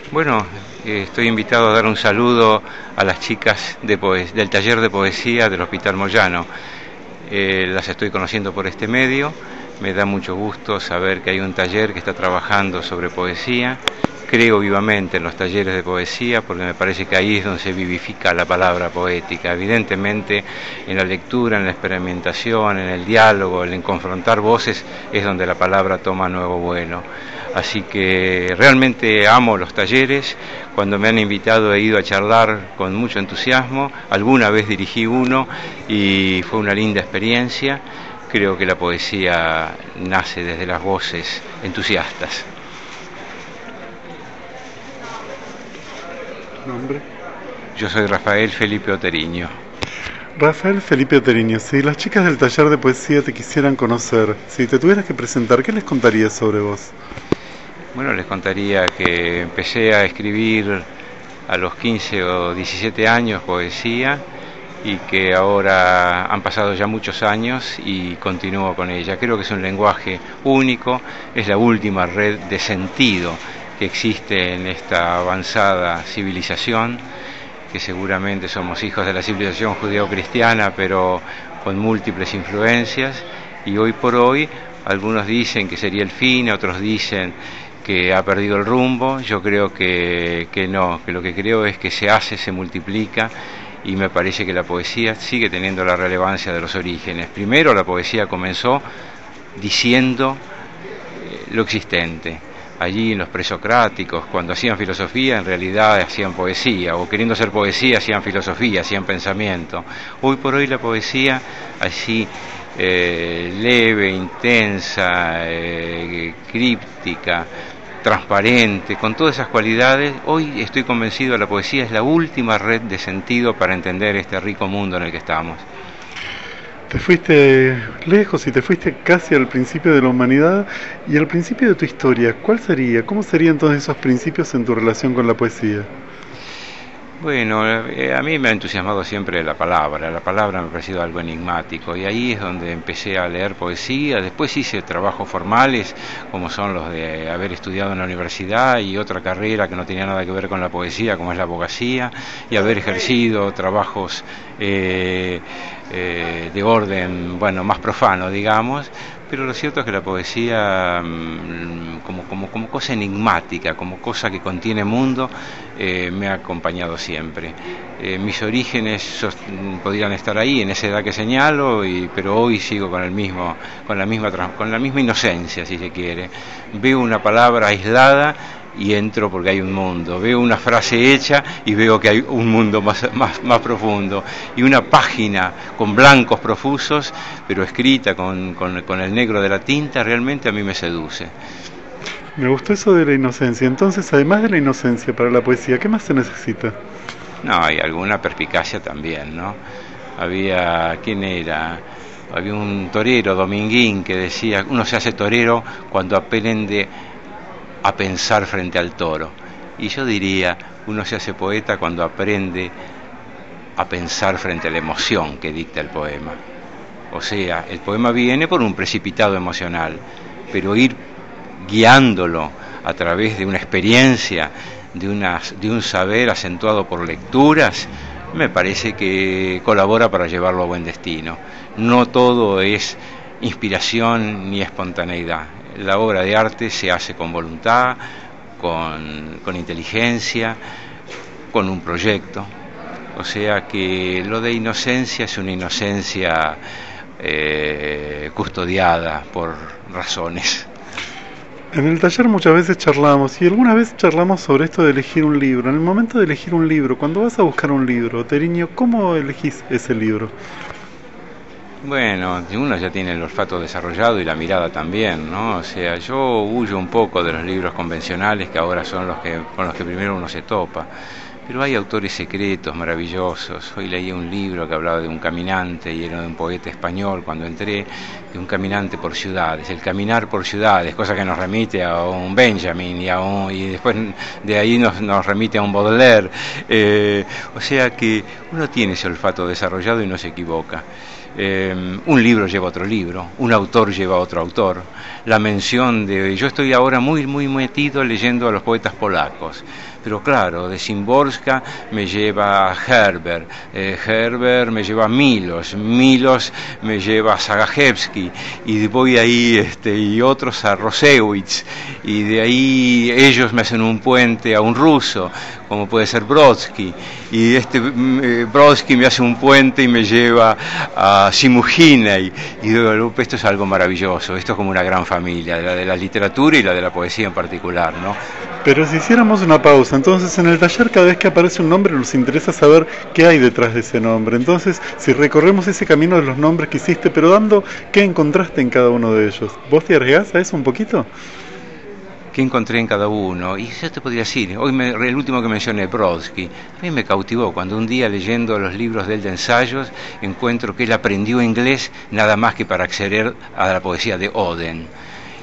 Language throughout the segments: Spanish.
Bueno, estoy invitado a dar un saludo a las chicas del taller de poesía del Hospital Moyano. Las estoy conociendo por este medio. Me da mucho gusto saber que hay un taller que está trabajando sobre poesía. Creo vivamente en los talleres de poesía porque me parece que ahí es donde se vivifica la palabra poética. Evidentemente en la lectura, en la experimentación, en el diálogo, en confrontar voces es donde la palabra toma nuevo vuelo. Así que realmente amo los talleres. Cuando me han invitado he ido a charlar con mucho entusiasmo. Alguna vez dirigí uno y fue una linda experiencia. Creo que la poesía nace desde las voces entusiastas. ¿Nombre? Yo soy Rafael Felipe Oteriño. Rafael Felipe Oteriño, si las chicas del taller de poesía te quisieran conocer, si te tuvieras que presentar, ¿qué les contarías sobre vos? Bueno, les contaría que empecé a escribir a los 15 o 17 años poesía y que ahora han pasado ya muchos años y continúo con ella. Creo que es un lenguaje único, es la última red de sentido que existe en esta avanzada civilización, que seguramente somos hijos de la civilización judeo-cristiana, pero con múltiples influencias, y hoy por hoy algunos dicen que sería el fin, otros dicen que ha perdido el rumbo. Yo creo que no, que lo que creo es que se hace, se multiplica, y me parece que la poesía sigue teniendo la relevancia de los orígenes. Primero la poesía comenzó diciendo lo existente. Allí en los presocráticos, cuando hacían filosofía, en realidad hacían poesía, o queriendo hacer poesía, hacían filosofía, hacían pensamiento. Hoy por hoy la poesía, así leve, intensa, críptica, transparente, con todas esas cualidades, hoy estoy convencido que la poesía es la última red de sentido para entender este rico mundo en el que estamos. Te fuiste lejos y te fuiste casi al principio de la humanidad y al principio de tu historia. ¿Cuál sería? ¿Cómo serían entonces esos principios en tu relación con la poesía? Bueno, a mí me ha entusiasmado siempre la palabra me ha parecido algo enigmático y ahí es donde empecé a leer poesía. Después hice trabajos formales como son los de haber estudiado en la universidad y otra carrera que no tenía nada que ver con la poesía como es la abogacía, y haber ejercido trabajos de orden, bueno, más profano, digamos. Pero lo cierto es que la poesía, como cosa enigmática, como cosa que contiene mundo, me ha acompañado siempre. Mis orígenes podrían estar ahí, en esa edad que señalo, pero hoy sigo con la misma inocencia, si se quiere. Veo una palabra aislada y entro porque hay un mundo. Veo una frase hecha y veo que hay un mundo más profundo. Y una página con blancos profusos, pero escrita con el negro de la tinta, realmente a mí me seduce. Me gustó eso de la inocencia. Entonces, además de la inocencia para la poesía, ¿qué más se necesita? No, hay alguna perspicacia también, ¿no? ¿Quién era? Había un torero, Dominguín, que decía, uno se hace torero cuando aprende a pensar frente al toro. Y yo diría, uno se hace poeta cuando aprende a pensar frente a la emoción que dicta el poema. O sea, el poema viene por un precipitado emocional, pero ir guiándolo a través de una experiencia, de un saber acentuado por lecturas, me parece que colabora para llevarlo a buen destino. No todo es inspiración ni espontaneidad. La obra de arte se hace con voluntad, con inteligencia, con un proyecto. O sea que lo de inocencia es una inocencia custodiada por razones. En el taller muchas veces charlamos, y alguna vez charlamos sobre esto de elegir un libro. En el momento de elegir un libro, cuando vas a buscar un libro, Oteriño, ¿cómo elegís ese libro? Bueno, uno ya tiene el olfato desarrollado y la mirada también, ¿no? O sea, yo huyo un poco de los libros convencionales que ahora son con los que primero uno se topa. Pero hay autores secretos maravillosos. Hoy leí un libro que hablaba de un caminante y era de un poeta español cuando entré, de un caminante por ciudades, el caminar por ciudades, cosa que nos remite a un Benjamin y después de ahí nos remite a un Baudelaire. O sea que uno tiene ese olfato desarrollado y no se equivoca. un libro lleva otro libro, un autor lleva otro autor. La mención de... Yo estoy ahora muy metido leyendo a los poetas polacos, pero claro, de Szymborska me lleva a Herbert, Herbert me lleva a Milos, Milos me lleva a Zagajewski, y voy ahí y otros a Rosewicz, y de ahí ellos me hacen un puente a un ruso, como puede ser Brodsky, y Brodsky me hace un puente y me lleva a Simujinej, y digo, esto es algo maravilloso, esto es como una gran familia, la de la literatura y la de la poesía en particular, ¿no? Pero si hiciéramos una pausa, entonces en el taller cada vez que aparece un nombre nos interesa saber qué hay detrás de ese nombre. Entonces, si recorremos ese camino de los nombres que hiciste, pero dando qué encontraste en cada uno de ellos, ¿vos te arriesgás a eso un poquito? ¿Qué encontré en cada uno? Y yo te podría decir, el último que mencioné, Brodsky, a mí me cautivó cuando un día leyendo los libros de él de ensayos encuentro que él aprendió inglés nada más que para acceder a la poesía de Oden.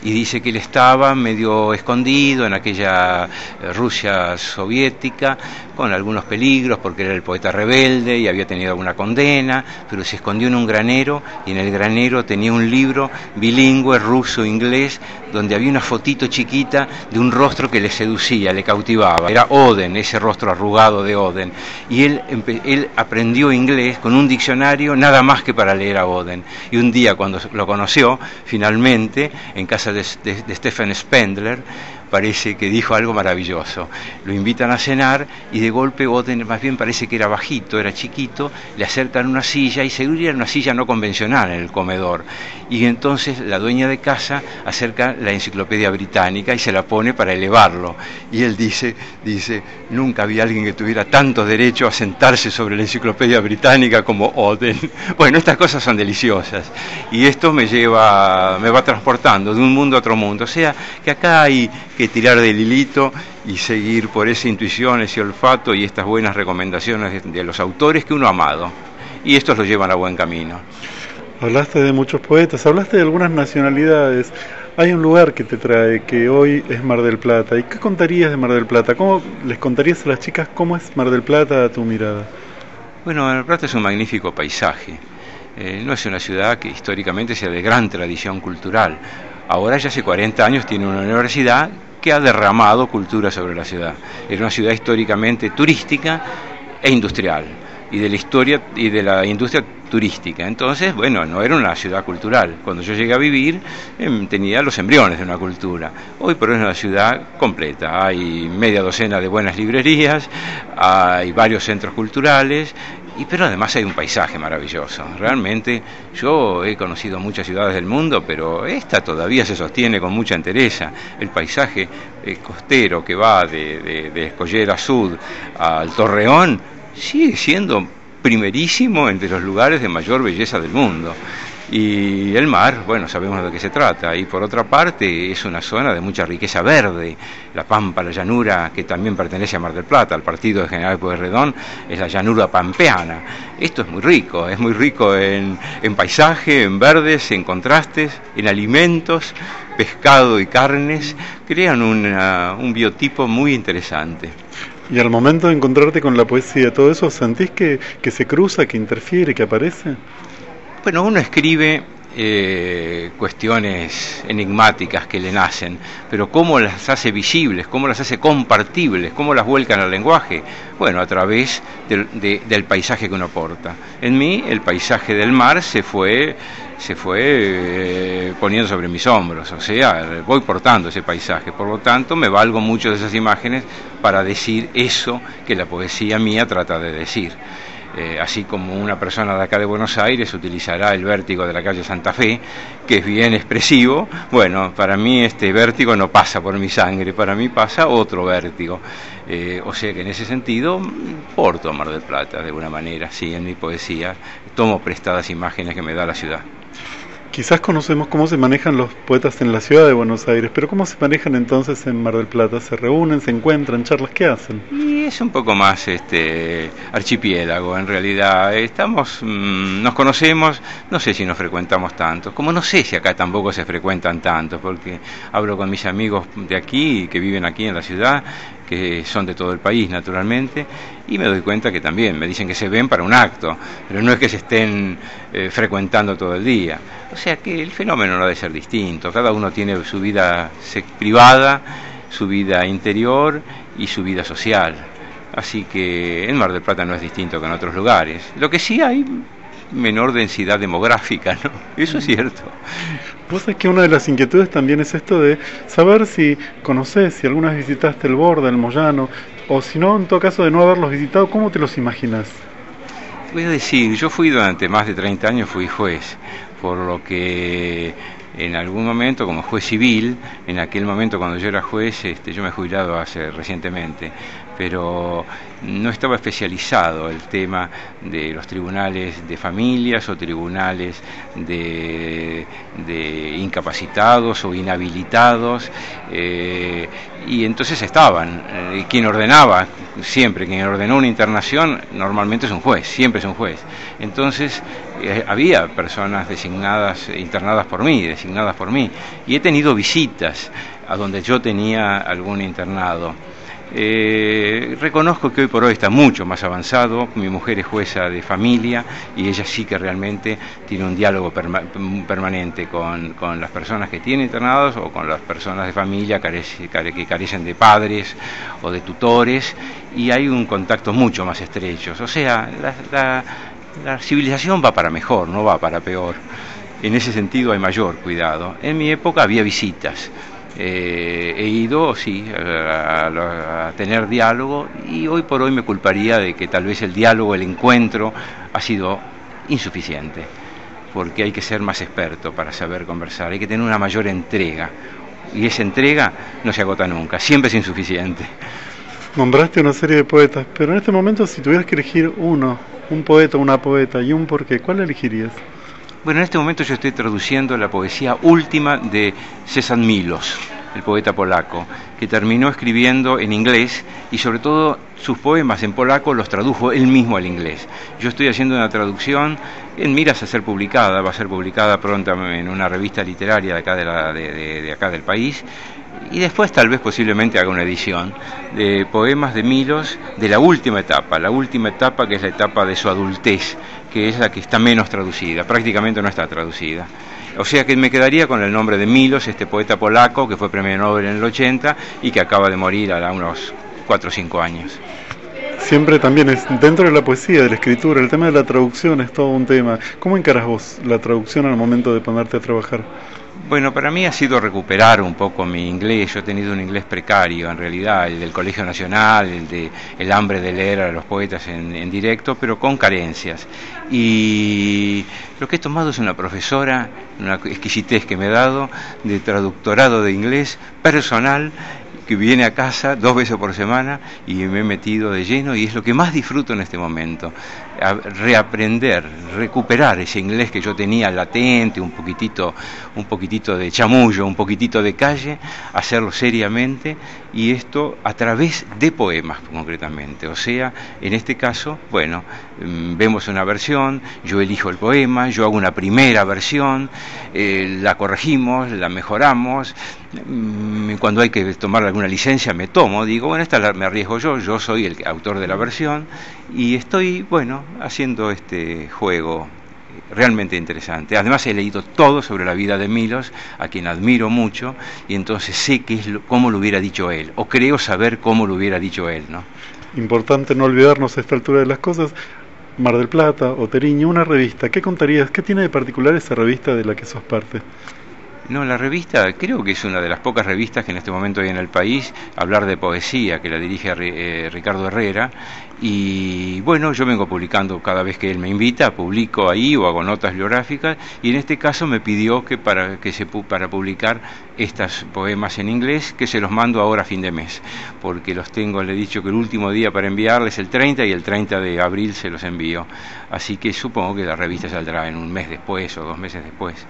Y dice que él estaba medio escondido en aquella Rusia soviética, con algunos peligros porque era el poeta rebelde y había tenido alguna condena, pero se escondió en un granero, y en el granero tenía un libro bilingüe ruso-inglés donde había una fotito chiquita de un rostro que le seducía, le cautivaba. Era Oden, ese rostro arrugado de Oden. Y él aprendió inglés con un diccionario nada más que para leer a Oden. Y un día cuando lo conoció, finalmente, en casa de Stefan Spendler, parece que dijo algo maravilloso. Lo invitan a cenar y de golpe Oden, más bien parece que era bajito, era chiquito, le acercan una silla, y seguro era una silla no convencional en el comedor. Y entonces la dueña de casa acerca la enciclopedia británica y se la pone para elevarlo. Y él dice, nunca había alguien que tuviera tanto derecho a sentarse sobre la enciclopedia británica como Oden. Bueno, estas cosas son deliciosas. Y esto me va transportando de un mundo a otro mundo. O sea, que acá hay que tirar del hilito y seguir por esa intuición, ese olfato y estas buenas recomendaciones de los autores que uno ha amado. Y estos lo llevan a buen camino. Hablaste de muchos poetas, hablaste de algunas nacionalidades. Hay un lugar que te trae, que hoy es Mar del Plata. ¿Y qué contarías de Mar del Plata? ¿Cómo les contarías a las chicas cómo es Mar del Plata a tu mirada? Bueno, Mar del Plata es un magnífico paisaje. No es una ciudad que históricamente sea de gran tradición cultural. Ahora ya hace 40 años tiene una universidad que ha derramado cultura sobre la ciudad. Era una ciudad históricamente turística e industrial, y de la historia y de la industria turística. Entonces, bueno, no era una ciudad cultural. Cuando yo llegué a vivir, tenía los embriones de una cultura. Hoy por hoy es una ciudad completa. Hay media docena de buenas librerías, hay varios centros culturales, pero además hay un paisaje maravilloso. Realmente yo he conocido muchas ciudades del mundo, pero esta todavía se sostiene con mucha entereza. El paisaje costero que va de Escollera Sud al Torreón sigue siendo primerísimo entre los lugares de mayor belleza del mundo. Y el mar, bueno, sabemos de qué se trata. Y por otra parte es una zona de mucha riqueza verde. La pampa, la llanura, que también pertenece a Mar del Plata, al partido de General Pueyrredón, es la llanura pampeana. Esto es muy rico en paisaje, en verdes, en contrastes, en alimentos, pescado y carnes. Crean un biotipo muy interesante. Y al momento de encontrarte con la poesía, ¿todo eso sentís que se cruza, que interfiere, que aparece? Bueno, uno escribe cuestiones enigmáticas que le nacen, pero ¿cómo las hace visibles? ¿Cómo las hace compartibles? ¿Cómo las vuelcan al lenguaje? Bueno, a través del paisaje que uno porta. En mí, el paisaje del mar se fue poniendo sobre mis hombros, o sea, voy portando ese paisaje, por lo tanto me valgo mucho de esas imágenes para decir eso que la poesía mía trata de decir. Así como una persona de acá de Buenos Aires utilizará el vértigo de la calle Santa Fe, que es bien expresivo, bueno, para mí este vértigo no pasa por mi sangre, para mí pasa otro vértigo. O sea que en ese sentido porto Mar del Plata de alguna manera, sí, en mi poesía tomo prestadas imágenes que me da la ciudad. Quizás conocemos cómo se manejan los poetas en la ciudad de Buenos Aires, pero ¿cómo se manejan entonces en Mar del Plata? ¿Se reúnen, se encuentran, charlas? ¿Qué hacen? Y es un poco más archipiélago, en realidad. Nos conocemos, no sé si nos frecuentamos tanto, como no sé si acá tampoco se frecuentan tanto, porque hablo con mis amigos de aquí, que viven aquí en la ciudad, que son de todo el país, naturalmente, y me doy cuenta que también me dicen que se ven para un acto, pero no es que se estén frecuentando todo el día. O sea que el fenómeno no debe ser distinto, cada uno tiene su vida privada, su vida interior y su vida social. Así que en Mar del Plata no es distinto que en otros lugares. Lo que sí hay menor densidad demográfica, ¿no? Eso es cierto. Vos sabés que una de las inquietudes también es esto de saber si conocés, si alguna vez visitaste el Borda, el Moyano, o si no, en todo caso de no haberlos visitado, ¿cómo te los imaginas? Voy a decir, yo fui durante más de 30 años, fui juez, por lo que en algún momento, como juez civil, en aquel momento cuando yo era juez, yo me he jubilado hace recientemente, pero no estaba especializado el tema de los tribunales de familias o tribunales de incapacitados o inhabilitados, y entonces estaban, quien ordenaba, siempre quien ordenó una internación normalmente es un juez, siempre es un juez. Entonces había personas internadas por mí, y he tenido visitas a donde yo tenía algún internado. Reconozco que hoy por hoy está mucho más avanzado. Mi mujer es jueza de familia y ella sí que realmente tiene un diálogo permanente con las personas que tienen internados o con las personas de familia que carecen de padres o de tutores, y hay un contacto mucho más estrecho. O sea, la civilización va para mejor, no va para peor. En ese sentido hay mayor cuidado. En mi época había visitas. He ido, sí, a tener diálogo, y hoy por hoy me culparía de que tal vez el diálogo, el encuentro, ha sido insuficiente, porque hay que ser más experto para saber conversar, hay que tener una mayor entrega, y esa entrega no se agota nunca, siempre es insuficiente. Nombraste una serie de poetas, pero en este momento si tuvieras que elegir uno, un poeta, una poeta y un porqué, ¿cuál elegirías? Bueno, en este momento yo estoy traduciendo la poesía última de César Milos, el poeta polaco, que terminó escribiendo en inglés y sobre todo sus poemas en polaco los tradujo él mismo al inglés. Yo estoy haciendo una traducción en miras a ser publicada, va a ser publicada pronto en una revista literaria de acá, de acá del país, y después tal vez posiblemente haga una edición de poemas de Milos de la última etapa que es la etapa de su adultez, que es la que está menos traducida, prácticamente no está traducida. O sea que me quedaría con el nombre de Milos, este poeta polaco que fue premio Nobel en el 80 y que acaba de morir a unos 4 o 5 años. Siempre también es dentro de la poesía, de la escritura, el tema de la traducción es todo un tema. ¿Cómo encaras vos la traducción al momento de ponerte a trabajar? Bueno, para mí ha sido recuperar un poco mi inglés. Yo he tenido un inglés precario, en realidad, el del Colegio Nacional, el hambre de leer a los poetas en directo, pero con carencias. Y lo que he tomado es una profesora, una exquisitez que me ha dado, de traductorado de inglés personal, que viene a casa 2 veces por semana y me he metido de lleno, y es lo que más disfruto en este momento, reaprender, recuperar ese inglés que yo tenía latente, un poquitito de chamullo, un poquitito de calle, hacerlo seriamente, y esto a través de poemas concretamente. O sea, en este caso, bueno, vemos una versión, yo elijo el poema, yo hago una primera versión, la corregimos, la mejoramos, cuando hay que tomar alguna licencia me tomo, digo, bueno, esta me arriesgo yo soy el autor de la versión, y estoy, bueno, haciendo este juego realmente interesante. Además he leído todo sobre la vida de Milos, a quien admiro mucho, y entonces sé cómo lo hubiera dicho él, o creo saber cómo lo hubiera dicho él, ¿no? Importante no olvidarnos a esta altura de las cosas. Mar del Plata, Oteriño, una revista, ¿qué contarías? ¿Qué tiene de particular esa revista de la que sos parte? No, la revista creo que es una de las pocas revistas que en este momento hay en el país, hablar de poesía, que la dirige Ricardo Herrera, y bueno, yo vengo publicando cada vez que él me invita, publico ahí o hago notas biográficas, y en este caso me pidió que para publicar estos poemas en inglés, que se los mando ahora a fin de mes, porque los tengo, le he dicho que el último día para enviarles el 30 y el 30 de abril se los envío, así que supongo que la revista saldrá en un mes después o 2 meses después.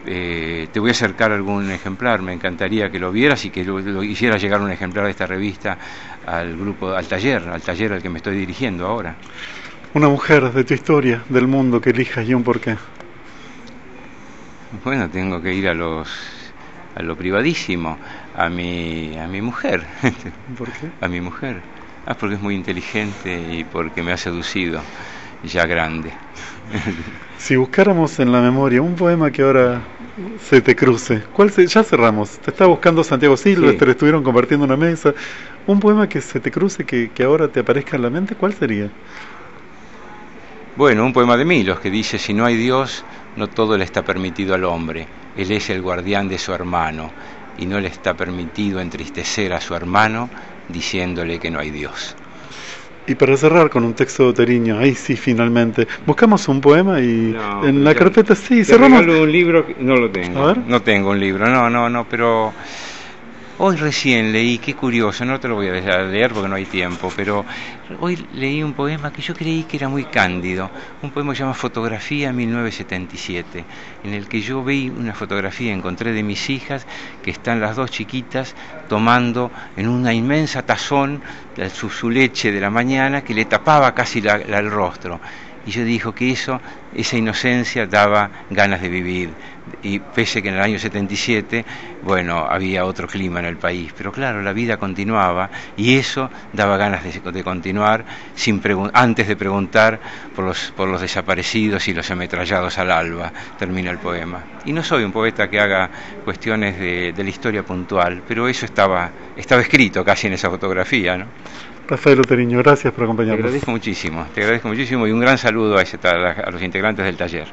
Te voy a acercar algún ejemplar, me encantaría que lo vieras y que lo hiciera llegar un ejemplar de esta revista al grupo, al taller al que me estoy dirigiendo ahora. Una mujer de tu historia, del mundo, que elijas y un porqué. Bueno, tengo que ir a los a lo privadísimo, a mi mujer. ¿Por qué? A mi mujer. Porque es muy inteligente y porque me ha seducido ya grande. Si buscáramos en la memoria un poema que ahora se te cruce, ya cerramos, te está buscando Santiago Silvestre, Sí. estuvieron compartiendo una mesa, un poema que se te cruce, que ahora te aparezca en la mente, ¿cuál sería? Bueno, un poema de Milos que dice: si no hay Dios, no todo le está permitido al hombre. Él es el guardián de su hermano y no le está permitido entristecer a su hermano diciéndole que no hay Dios. Y para cerrar con un texto de Oteriño, ahí sí finalmente, buscamos un poema y No, en la carpeta sí, te cerramos. regalo un libro, no lo A tengo. ver. No tengo un libro, no, pero hoy recién leí, qué curioso, no te lo voy a leer porque no hay tiempo, pero hoy leí un poema que yo creí que era muy cándido, un poema que se llama Fotografía 1977, en el que yo vi una fotografía, encontré de mis hijas, que están las dos chiquitas tomando en una inmensa tazón su leche de la mañana que le tapaba casi el rostro. Y yo dijo que esa inocencia daba ganas de vivir, y pese que en el año 77, bueno, había otro clima en el país, pero claro, la vida continuaba y eso daba ganas de continuar antes de preguntar por los desaparecidos y los ametrallados al alba, termina el poema. Y no soy un poeta que haga cuestiones de la historia puntual, pero eso estaba escrito casi en esa fotografía, ¿no? Rafael Oteriño, gracias por Te acompañarnos. agradezco muchísimo y un gran saludo a los integrantes del taller.